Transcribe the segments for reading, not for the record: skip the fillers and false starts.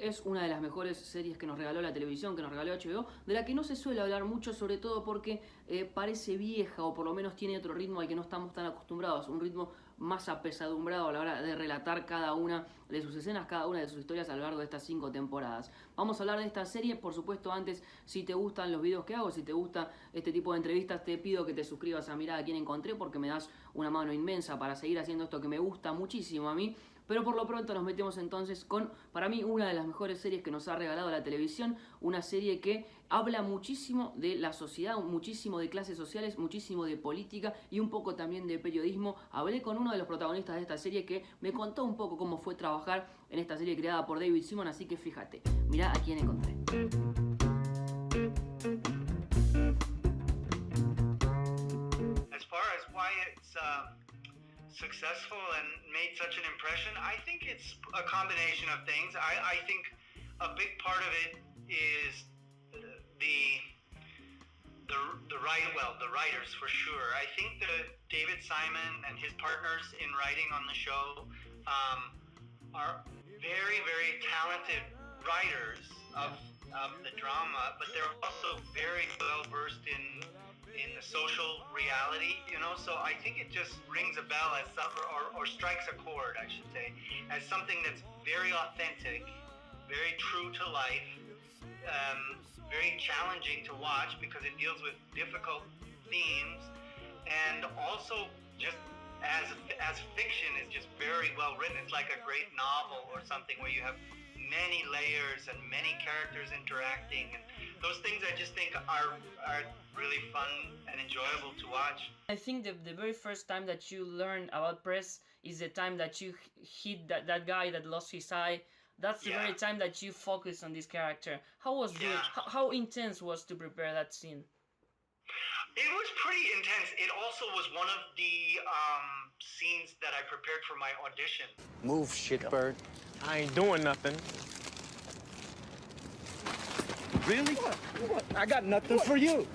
es una de las mejores series que nos regaló la televisión, que nos regaló HBO, de la que no se suele hablar mucho, sobre todo porque parece vieja o por lo menos tiene otro ritmo al que no estamos tan acostumbrados, un ritmo más apesadumbrado a la hora de relatar cada una de sus escenas, cada una de sus historias a lo largo de estas 5 temporadas. Vamos a hablar de esta serie, por supuesto antes, si te gustan los videos que hago, si te gusta este tipo de entrevistas, te pido que te suscribas a Mirá a quién encontré porque me das una mano inmensa para seguir haciendo esto que me gusta muchísimo a mí. Pero por lo pronto nos metemos entonces con, para mí, una de las mejores series que nos ha regalado la televisión. Una serie que habla muchísimo de la sociedad, muchísimo de clases sociales, muchísimo de política y un poco también de periodismo. Hablé con uno de los protagonistas de esta serie que me contó un poco cómo fue trabajar en esta serie creada por David Simon, así que fíjate, mirá a quién encontré. As far as why it's successful and made such an impression, I think it's a combination of things. I think a big part of it is the writers for sure. I think that David Simon and his partners in writing on the show are very, very talented writers of the drama, but they're also very well versed in the social reality, you know, so I think it just rings a bell as or strikes a chord, I should say, as something that's very authentic, very true to life, very challenging to watch because it deals with difficult themes, and also just as fiction is just very well written. It's like a great novel or something where you have many layers and many characters interacting, and those things I just think are really fun and enjoyable to watch. I think the very first time that you learn about Prez is the time that you hit that guy that lost his eye. That's the very time that you focus on this character. How was it? How intense was to prepare that scene? It was pretty intense. It also was one of the scenes that I prepared for my audition. Move, shitbird. I ain't doing nothing. Really? What? I got nothing for you.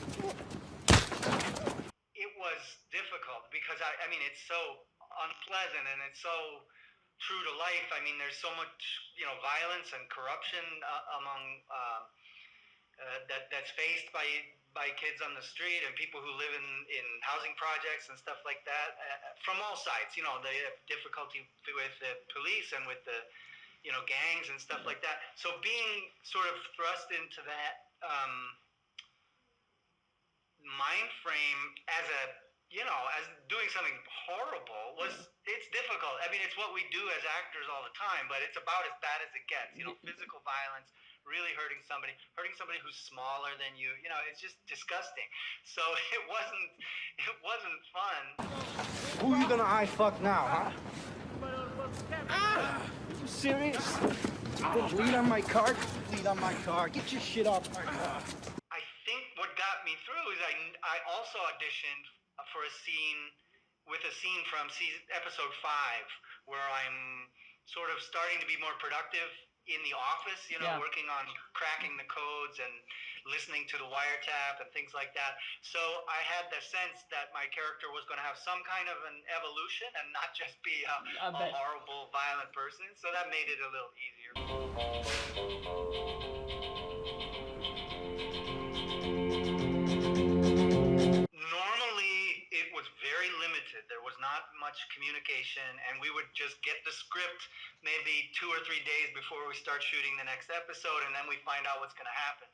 It was difficult because, I mean, it's so unpleasant and it's so true to life. I mean, there's so much, you know, violence and corruption among that's faced by kids on the street and people who live in housing projects and stuff like that from all sides. You know, they have difficulty with the police and with the, you know, gangs and stuff like that. So being sort of thrust into that mind frame as doing something horrible it's difficult. I mean, it's what we do as actors all the time, but it's about as bad as it gets. You know, physical violence, really hurting somebody who's smaller than you. You know, it's just disgusting. So it wasn't fun. Who are you gonna eye fuck now, huh? Are you serious? Go bleed on my car? Bleed on my car. Get your shit off my car. I think what got me through is I also auditioned for a scene from episode 5 where I'm sort of starting to be more productive in the office, you know, working on cracking the codes and listening to the wiretap and things like that. So I had the sense that my character was going to have some kind of an evolution and not just be a horrible, violent person. So that made it a little easier. Normally, it was very limited. There was not much communication, and we would just get the script maybe 2 or 3 days before we start shooting the next episode, and then we find out what's going to happen.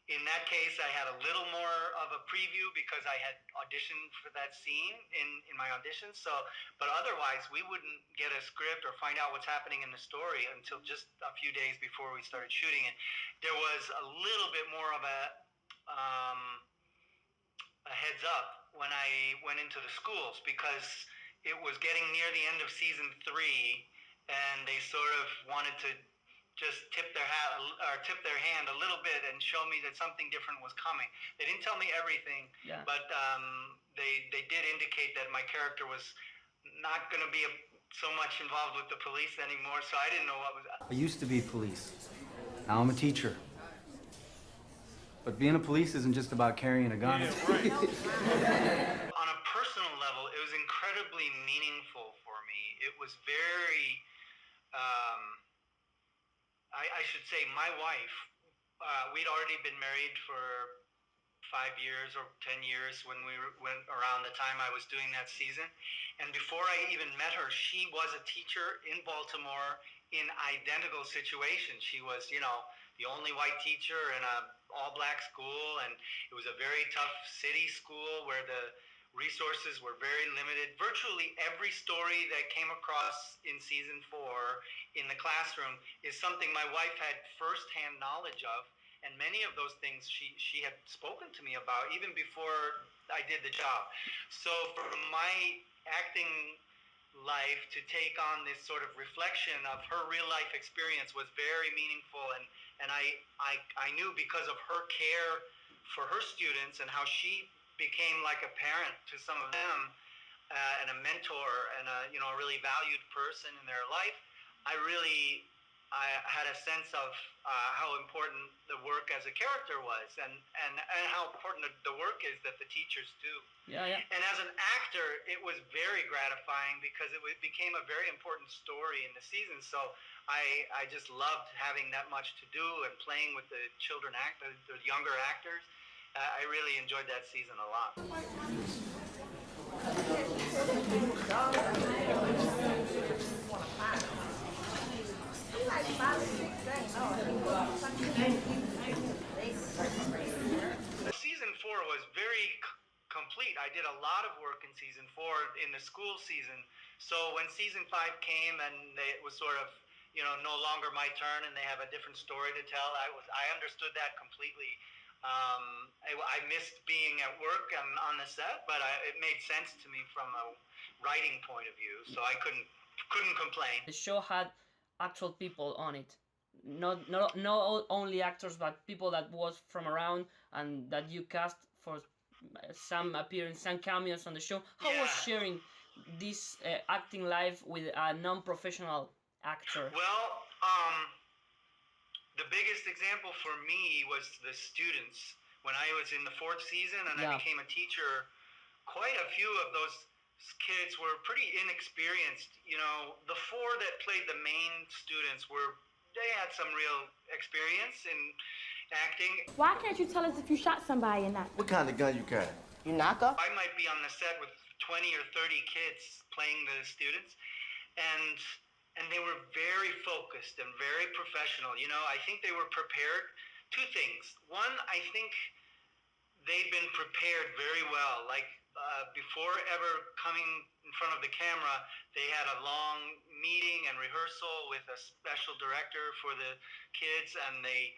In that case, I had a little more of a preview because I had auditioned for that scene in my audition. So, but otherwise, we wouldn't get a script or find out what's happening in the story until just a few days before we started shooting it. There was a little bit more of a heads up when I went into the schools because it was getting near the end of season 3, and they sort of wanted to just tip their hand a little bit and show me that something different was coming. They didn't tell me everything, but they did indicate that my character was not going to be so much involved with the police anymore, so I didn't know what was... I used to be police. Now I'm a teacher. But being a police isn't just about carrying a gun. On a personal level, it was incredibly meaningful for me. It was very I should say my wife, we'd already been married for 5 years or 10 years when we went around the time I was doing that season. And before I even met her, she was a teacher in Baltimore in identical situations. She was, the only white teacher in a all-black school, and it was a very tough city school where the resources were very limited. Virtually every story that came across in season 4 in the classroom is something my wife had firsthand knowledge of, and many of those things she had spoken to me about even before I did the job. So for my acting life to take on this sort of reflection of her real life experience was very meaningful, and I knew because of her care for her students and how she became like a parent to some of them, and a mentor and a really valued person in their life. I had a sense of how important the work as a character was, and how important the work is that the teachers do. Yeah. And as an actor, it was very gratifying because it became a very important story in the season. So I just loved having that much to do and playing with the the younger actors. I really enjoyed that season a lot. Season 4 was very complete. I did a lot of work in season 4 in the school season. So when season 5 came and it was sort of, no longer my turn and they have a different story to tell, I understood that completely. I missed being at work and on the set, but it made sense to me from a writing point of view, so I couldn't complain. The show had actual people on it, not only actors, but people that was from around and that you cast for some appearance, some cameos on the show. How was sharing this acting life with a non-professional actor? Well, the biggest example for me was the students. When I was in the 4th season and I became a teacher, quite a few of those kids were pretty inexperienced. The 4 that played the main students they had some real experience in acting. Why can't you tell us if you shot somebody or not? What kind of gun you got? You knock up? I might be on the set with 20 or 30 kids playing the students, and they were very focused and very professional. I think they were prepared. 2 things. One, I think they'd been prepared very well. Like before ever coming in front of the camera, they had a long meeting and rehearsal with a special director for the kids, and they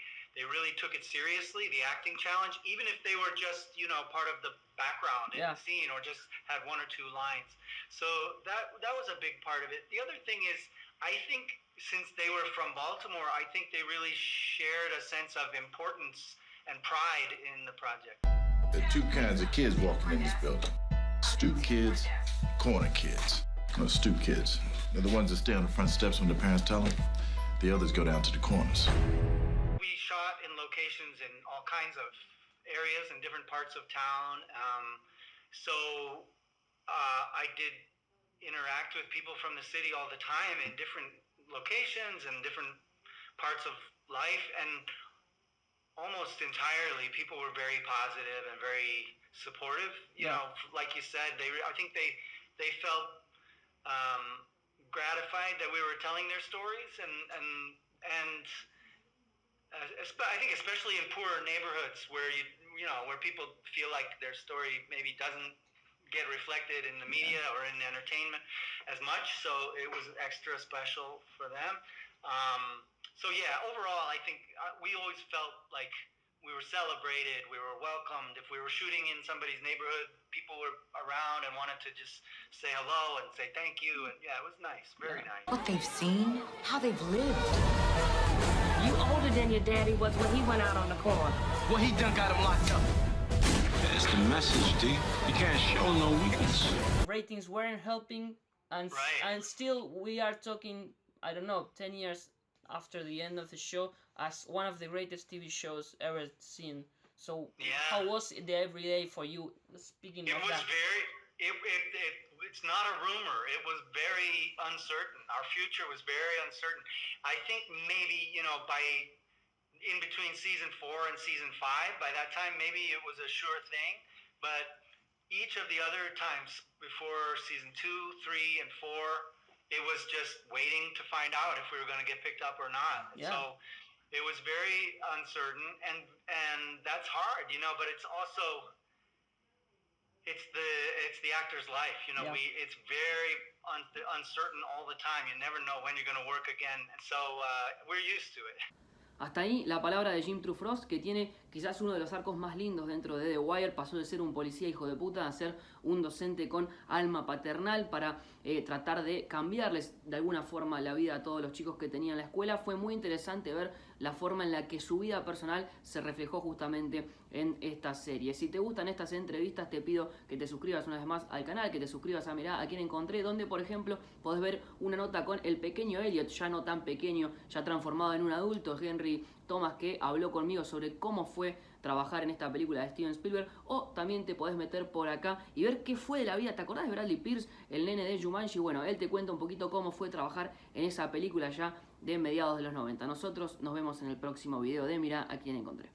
really took it seriously, the acting challenge, even if they were just, part of the background in the scene or just had 1 or 2 lines. So that was a big part of it. The other thing is, I think since they were from Baltimore, I think they really shared a sense of importance and pride in the project. There are 2 kinds of kids walking in this building. Stoop kids, corner kids. No, stoop kids. They're the ones that stay on the front steps when their parents tell them. The others go down to the corners. We shot in locations in all kinds of areas in different parts of town. So I did interact with people from the city all the time in different locations and different parts of life, and almost entirely people were very positive and very supportive. Like you said, I think they felt gratified that we were telling their stories, and I think especially in poorer neighborhoods where where people feel like their story maybe doesn't get reflected in the media or in entertainment as much, so it was extra special for them. So overall, I think we always felt like we were celebrated, we were welcomed. If we were shooting in somebody's neighborhood, people were around and wanted to just say hello and say thank you, and it was nice, very nice. What they've seen, how they've lived. You older than your daddy was when he went out on the corner. Well, he done got him locked up. That's the message, D. You can't show no weakness. Ratings weren't helping, and still we are talking, 10 years after the end of the show, as one of the greatest TV shows ever seen. So how was it every day for you, speaking of that? it's not a rumor. It was very uncertain. Our future was very uncertain. I think maybe, you know, by in between season 4 and season 5, by that time, maybe it was a sure thing. But each of the other times before season 2, 3, and 4, it was just waiting to find out if we were going to get picked up or not. Yeah. So it was very uncertain, and that's hard, you know, but it's also, it's the actor's life, you know. Yeah. It's very uncertain all the time. You never know when you're going to work again, and so we're used to it. Hasta ahí la palabra de Jim Trufrost, que tiene quizás uno de los arcos más lindos dentro de The Wire. Pasó de ser un policía hijo de puta a ser un docente con alma paternal para tratar de cambiarles de alguna forma la vida a todos los chicos que tenían la escuela. Fue muy interesante ver la forma en la que su vida personal se reflejó justamente en esta serie. Si te gustan estas entrevistas, te pido que te suscribas una vez más al canal, que te suscribas a Mirá a quién encontré, donde por ejemplo podés ver una nota con el pequeño Elliot, ya no tan pequeño, ya transformado en un adulto, Henry Thomas, que habló conmigo sobre cómo fue trabajar en esta película de Steven Spielberg. O también te podés meter por acá y ver qué fue de la vida. ¿Te acordás de Bradley Pierce, el nene de Jumanji? Bueno, él te cuenta un poquito cómo fue trabajar en esa película ya de mediados de los 90. Nosotros nos vemos en el próximo video de Mirá a quién encontré.